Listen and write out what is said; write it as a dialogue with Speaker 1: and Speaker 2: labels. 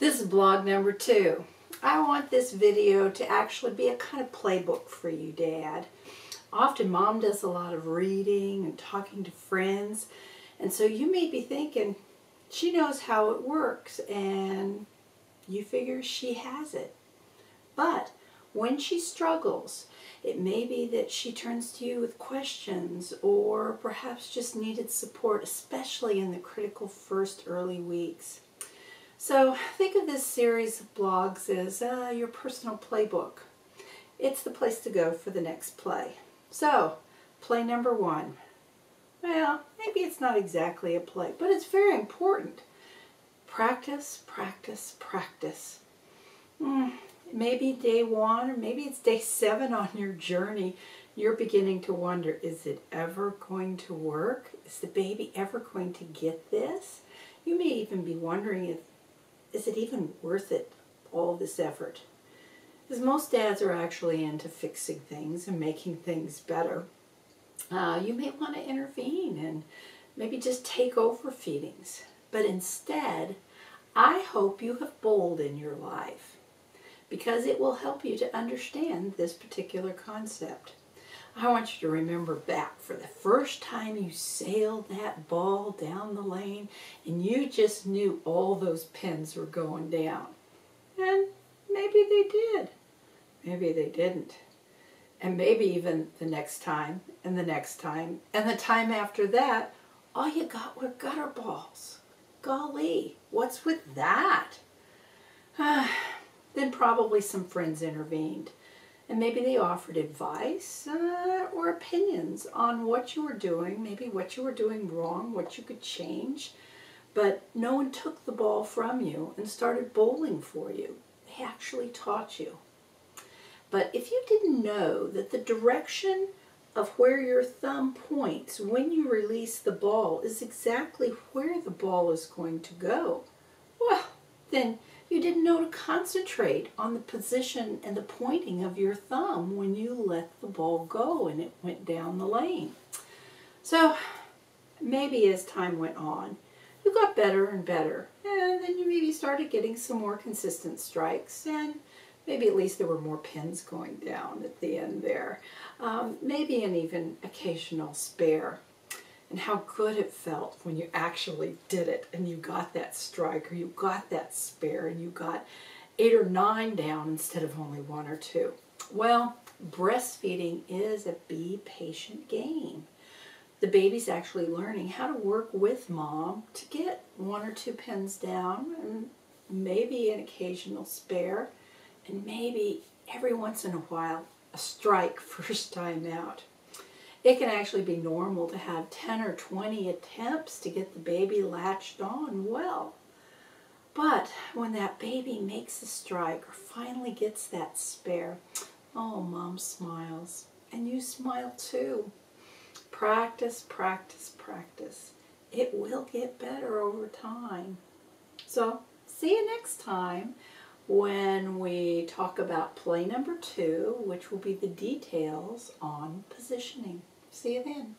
Speaker 1: This is blog number 2. I want this video to actually be a kind of playbook for you, Dad. Often Mom does a lot of reading and talking to friends, and so you may be thinking she knows how it works and you figure she has it. But when she struggles, it may be that she turns to you with questions or perhaps just needed support, especially in the critical first early weeks. So think of this series of blogs as your personal playbook. It's the place to go for the next play. So, play number 1. Well, maybe it's not exactly a play, but it's very important. Practice, practice, practice. Maybe day 1 or maybe it's day 7 on your journey. You're beginning to wonder, is it ever going to work? Is the baby ever going to get this? You may even be wondering, is it even worth it, all this effort? Because most dads are actually into fixing things and making things better. You may want to intervene and maybe just take over feedings. But instead, I hope you have bold in your life, because it will help you to understand this particular concept. I want you to remember back for the first time you sailed that ball down the lane and you just knew all those pins were going down. And maybe they did. Maybe they didn't. And maybe even the next time and the next time and the time after that, all you got were gutter balls. Golly, what's with that? Then probably some friends intervened. And maybe they offered advice or opinions on what you were doing, maybe what you were doing wrong, what you could change. But no one took the ball from you and started bowling for you. They actually taught you. But if you didn't know that the direction of where your thumb points when you release the ball is exactly where the ball is going to go, well, then you didn't know to concentrate on the position and the pointing of your thumb when you let the ball go and it went down the lane. So maybe as time went on, you got better and better, and then you maybe started getting some more consistent strikes, and maybe at least there were more pins going down at the end there. Maybe an even occasional spare. And how good it felt when you actually did it and you got that strike or you got that spare and you got 8 or 9 down instead of only 1 or 2. Well, breastfeeding is a be patient game. The baby's actually learning how to work with mom to get 1 or 2 pins down and maybe an occasional spare and maybe every once in a while a strike first time out. It can actually be normal to have 10 or 20 attempts to get the baby latched on well. But when that baby makes a strike or finally gets that spare, oh, mom smiles. And you smile too. Practice, practice, practice. It will get better over time. So, see you next time when we talk about play number 2, which will be the details on positioning. See you then.